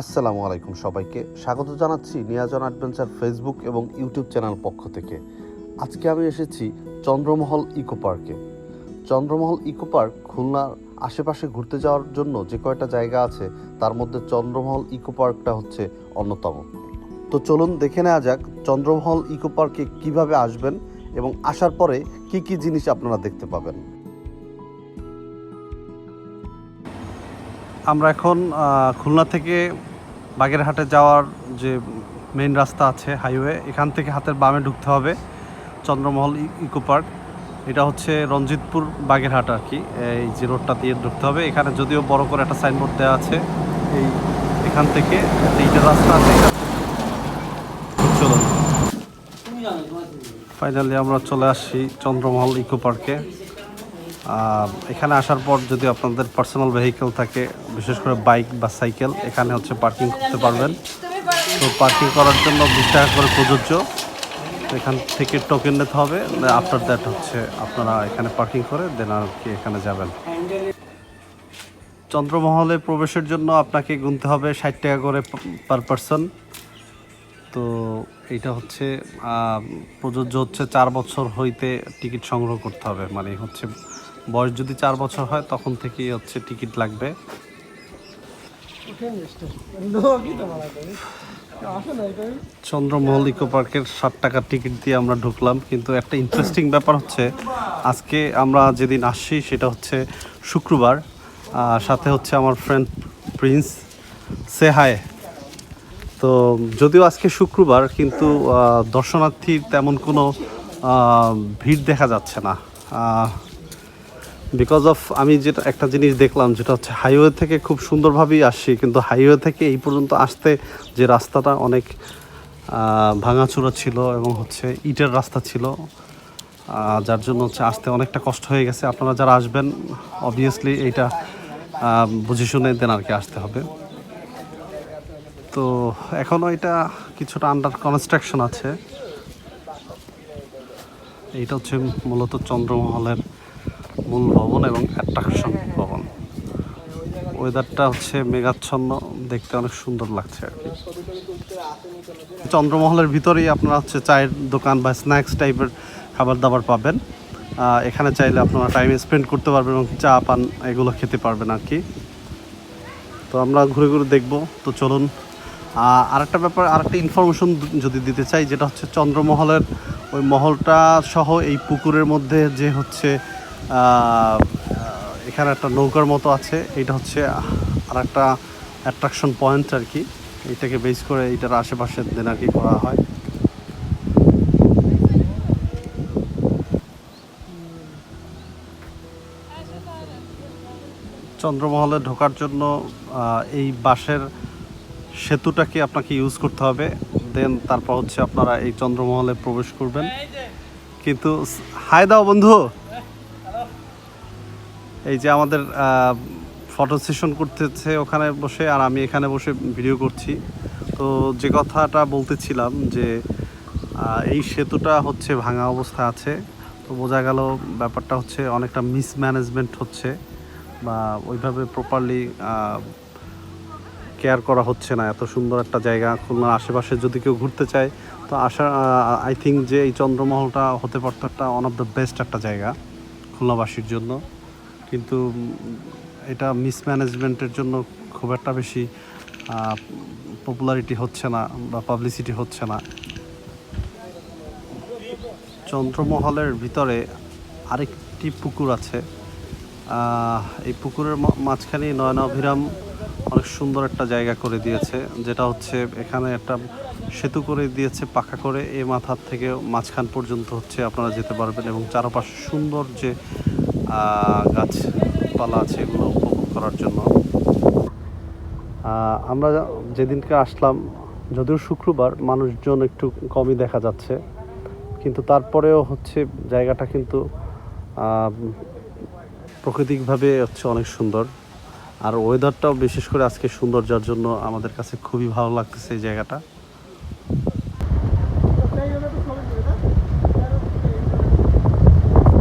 আসসালামু আলাইকুম সবাইকে স্বাগত জানাচ্ছি নিয়াজন অ্যাডভেঞ্চার ফেসবুক এবং ইউটিউব চ্যানেল পক্ষ থেকে। আজকে আমি এসেছি চন্দ্রমহল ইকো পার্কে। চন্দ্রমহল ইকো পার্ক খুলনার আশেপাশে ঘুরতে যাওয়ার জন্য যে কয়টা জায়গা আছে তার মধ্যে চন্দ্রমহল ইকো পার্কটা হচ্ছে অন্যতম। তো চলুন দেখে নেওয়া যাক চন্দ্রমহল ইকো পার্কে কীভাবে আসবেন এবং আসার পরে কি কি জিনিস আপনারা দেখতে পাবেন। আমরা এখন খুলনা থেকে বাগেরহাটে যাওয়ার যে মেইন রাস্তা আছে হাইওয়ে, এখান থেকে হাতের বামে ঢুকতে হবে চন্দ্রমহল ইকো পার্ক। এটা হচ্ছে রঞ্জিতপুর বাগেরহাট আর কি, এই যে রোডটা দিয়ে ঢুকতে হবে। এখানে যদিও বড় করে একটা সাইনবোর্ড দেওয়া আছে, এখান থেকে এইটা রাস্তা আছে। চলুন, ফাইনালি আমরা চলে আসছি চন্দ্রমহল ইকো পার্কে। এখানে আসার পর যদি আপনাদের পার্সোনাল ভেহিকেল থাকে, বিশেষ করে বাইক বা সাইকেল, এখানে হচ্ছে পার্কিং করতে পারবেন। তো পার্কিং করার জন্য 20 টাকা করে প্রযোজ্য। এখান থেকে টোকেন নিতে হবে। আফটার দ্যাট হচ্ছে আপনারা এখানে পার্কিং করে দেন আর কি এখানে যাবেন। চন্দ্রমহলে প্রবেশের জন্য আপনাকে গুনতে হবে 60 টাকা করে পার পারসন। তো এইটা হচ্ছে প্রযোজ্য হচ্ছে 4 বছর হইতে টিকিট সংগ্রহ করতে হবে। মানে হচ্ছে বয়স যদি 4 বছর হয় তখন থেকেই হচ্ছে টিকিট লাগবে। চন্দ্রমহল ইকো পার্কের 60 টাকার টিকিট দিয়ে আমরা ঢুকলাম। কিন্তু একটা ইন্টারেস্টিং ব্যাপার হচ্ছে, আজকে আমরা যেদিন আসছি সেটা হচ্ছে শুক্রবার। সাথে হচ্ছে আমার ফ্রেন্ড প্রিন্স। সে হাই। তো যদিও আজকে শুক্রবার, কিন্তু দর্শনার্থীর তেমন কোনো ভিড় দেখা যাচ্ছে না। বিকজ অফ আমি যেটা একটা জিনিস দেখলাম, যেটা হচ্ছে হাইওয়ে থেকে খুব সুন্দরভাবেই আসছি, কিন্তু হাইওয়ে থেকে এই পর্যন্ত আসতে যে রাস্তাটা অনেক ভাঙাচোরা ছিল এবং হচ্ছে ইটের রাস্তা ছিল, যার জন্য হচ্ছে আসতে অনেকটা কষ্ট হয়ে গেছে। আপনারা যারা আসবেন অবভিয়াসলি এইটা বুঝে শুনে দেন আর কি আসতে হবে। তো এখনও এটা কিছুটা আন্ডার কনস্ট্রাকশন আছে। এইটা হচ্ছে মূলত চন্দ্রমহলের মূল ভবন এবং অ্যাট্রাকশন ভবন। ওয়েদারটা হচ্ছে মেঘাচ্ছন্ন, দেখতে অনেক সুন্দর লাগছে আর কি। চন্দ্রমহলের ভিতরেই আপনারা হচ্ছে চায়ের দোকান বা স্ন্যাক্স টাইপের খাবার দাবার পাবেন। এখানে চাইলে আপনারা টাইম স্পেন্ড করতে পারবেন এবং চা পান এগুলো খেতে পারবেন আর কি। তো আমরা ঘুরে ঘুরে দেখব। তো চলুন, আরেকটা ব্যাপার, আরেকটা ইনফরমেশন যদি দিতে চাই, যেটা হচ্ছে চন্দ্রমহলের ওই মহলটা সহ এই পুকুরের মধ্যে যে হচ্ছে এখানে একটা নৌকার মতো আছে, এটা হচ্ছে আর একটা অ্যাট্রাকশন পয়েন্ট আর কি। এইটাকে বেস করে এইটার আশেপাশে দেন আর কি করা হয়। চন্দ্রমহলে ঢোকার জন্য এই বাঁশের সেতুটাকে আপনাকে ইউজ করতে হবে, দেন তারপর হচ্ছে আপনারা এই চন্দ্রমহলে প্রবেশ করবেন। কিন্তু হাই দাও বন্ধু, এই যে আমাদের ফটো সেশন করতেছে ওখানে বসে, আর আমি এখানে বসে ভিডিও করছি। তো যে কথাটা বলতেছিলাম যে এই সেতুটা হচ্ছে ভাঙা অবস্থায় আছে। তো বোঝা গেল ব্যাপারটা হচ্ছে অনেকটা মিসম্যানেজমেন্ট হচ্ছে, বা ওইভাবে প্রপারলি কেয়ার করা হচ্ছে না। এত সুন্দর একটা জায়গা খুলনার আশেপাশে যদি কেউ ঘুরতে চায়, তো আই থিঙ্ক যে এই চন্দ্রমহলটা হতে পারতো একটা ওয়ান অফ দ্য বেস্ট একটা জায়গা খুলনাবাসীর জন্য। কিন্তু এটা মিসম্যানেজমেন্টের জন্য খুব একটা বেশি পপুলারিটি হচ্ছে না বা পাবলিসিটি হচ্ছে না। চন্দ্রমহলের ভিতরে আরেকটি পুকুর আছে। এই পুকুরের মাঝখানে নয়নাভিরাম অনেক সুন্দর একটা জায়গা করে দিয়েছে, যেটা হচ্ছে এখানে একটা সেতু করে দিয়েছে পাকা করে। এই মাথার থেকে মাঝখান পর্যন্ত হচ্ছে আপনারা যেতে পারবেন এবং চারপাশে সুন্দর যে গাছপালা আছে এগুলো উপভোগ করার জন্য। আমরা যেদিনকে আসলাম, যদিও শুক্রবার, মানুষজন একটু কমই দেখা যাচ্ছে, কিন্তু তারপরেও হচ্ছে জায়গাটা কিন্তু প্রাকৃতিকভাবে হচ্ছে অনেক সুন্দর। আর ওয়েদারটাও বিশেষ করে আজকে সুন্দর, যার জন্য আমাদের কাছে খুবই ভালো লাগতেছে এই জায়গাটা।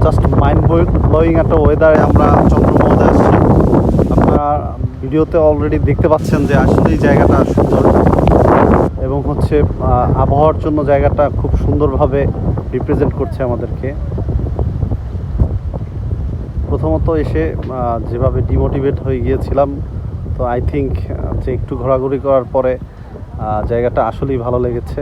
জাস্ট মাইন্ড ব্লোয়িং একটা ওয়েদারে আমরা চন্দ্রমহলে আসছি। আপনারা ভিডিওতে অলরেডি দেখতে পাচ্ছেন যে আসলে এই জায়গাটা সুন্দর এবং হচ্ছে আবহাওয়ার জন্য জায়গাটা খুব সুন্দরভাবে রিপ্রেজেন্ট করছে আমাদেরকে। প্রথমত এসে যেভাবে ডিমোটিভেট হয়ে গিয়েছিলাম, তো আই থিঙ্ক যে একটু ঘোরাঘুরি করার পরে জায়গাটা আসলেই ভালো লেগেছে।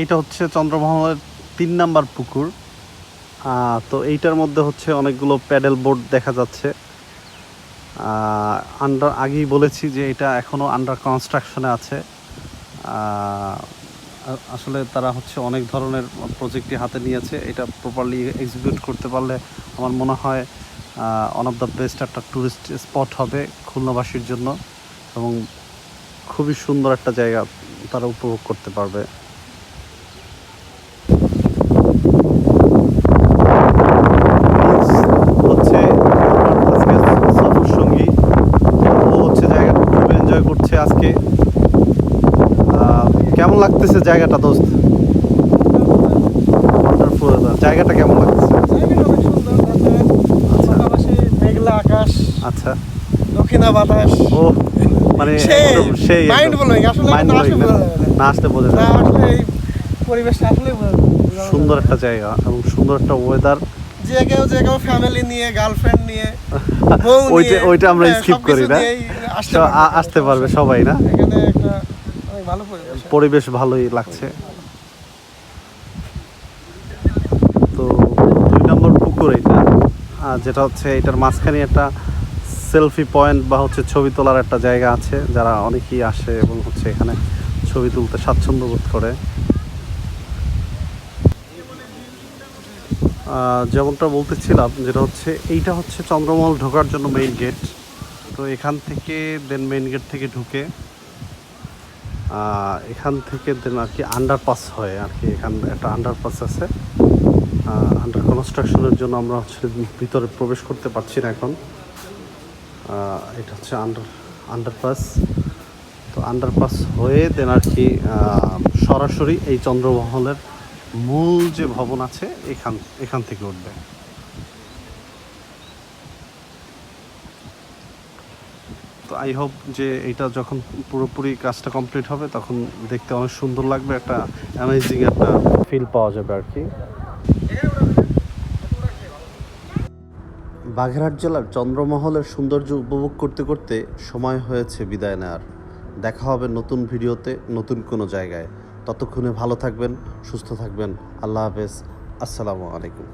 এইটা হচ্ছে চন্দ্রমহলের 3 নাম্বার পুকুর। তো এইটার মধ্যে হচ্ছে অনেকগুলো প্যাডেল বোর্ড দেখা যাচ্ছে। আগেই বলেছি যে এটা এখনও আন্ডার কনস্ট্রাকশনে আছে। আসলে তারা হচ্ছে অনেক ধরনের প্রজেক্টই হাতে নিয়েছে। এটা প্রপারলি এক্সিকিউট করতে পারলে আমার মনে হয় ওয়ান অফ দ্য বেস্ট একটা ট্যুরিস্ট স্পট হবে খুলনাবাসীর জন্য এবং খুবই সুন্দর একটা জায়গা তারা উপভোগ করতে পারবে। হচ্ছে আজকে সফর সঙ্গী, ও হচ্ছে জায়গাটা খুব এনজয় করছে আজকে। কেমন লাগতেছে জায়গাটা দোস্ত? ওয়ান্ডারফুল। জায়গাটা কেমন লাগতেছে? মেঘলা আকাশ, আচ্ছা, দক্ষিণা বাতাস, ও মানে সেই মাইন্ড ব্লোয়িং। আসলে না আসতে বোঝা না, যায়। আসলে এই পরিবেশটা আসলে সুন্দর একটা জায়গা এবং সুন্দর একটা ওয়েদার। যে কেউ ফ্যামিলি নিয়ে, গার্লফ্রেন্ড নিয়ে, বউ নিয়ে, ওইটা আমরা হ্যাঁ, স্কিপ করি সবকিছু না, নিয়েই আসতে পারবে সবাই না? এখানে একটা অনেক ভালো পরিবেশ। পরিবেশ ভালোই লাগছে। তো 2 নম্বর পুকুর এটা, যেটা হচ্ছে এটার মাঝখানে একটা সেলফি পয়েন্ট বা হচ্ছে ছবি তোলার একটা জায়গা আছে। যারা অনেকেই আসে এবং হচ্ছে এখানে ছবি তুলতে স্বাচ্ছন্দ্য বোধ করে। যেমনটা বলতেছিলাম, যেটা হচ্ছে এইটা হচ্ছে চন্দ্রমহল ঢোকার জন্য মেইন গেট। তো এখান থেকে দেন মেইন গেট থেকে ঢুকে এখান থেকে দেন আর কি আন্ডারপাস হয় আর কি। এখানে একটা আন্ডারপাস আছে, আন্ডার কনস্ট্রাকশনের জন্য আমরা হচ্ছে ভিতরে প্রবেশ করতে পারছি না এখন। এটা হচ্ছে আন্ডারপাস। তো আন্ডারপাস হয়ে দেন আর কি সরাসরি এই চন্দ্রমহলের মূল যে ভবন আছে এখান থেকে উঠবে। তো আই হোপ যে এটা যখন পুরোপুরি কাজটা কমপ্লিট হবে তখন দেখতে অনেক সুন্দর লাগবে, একটা অ্যামেজিং একটা ফিল পাওয়া যাবে আর কি। বাগেরহাট জেলার চন্দ্রমহলের সৌন্দর্য উপভোগ করতে করতে সময় হয়েছে বিদায় নেওয়ার। দেখা হবে নতুন ভিডিওতে নতুন কোনো জায়গায়। ততক্ষণে ভালো থাকবেন, সুস্থ থাকবেন। আল্লাহ হাফেজ, আসসালামু আলাইকুম।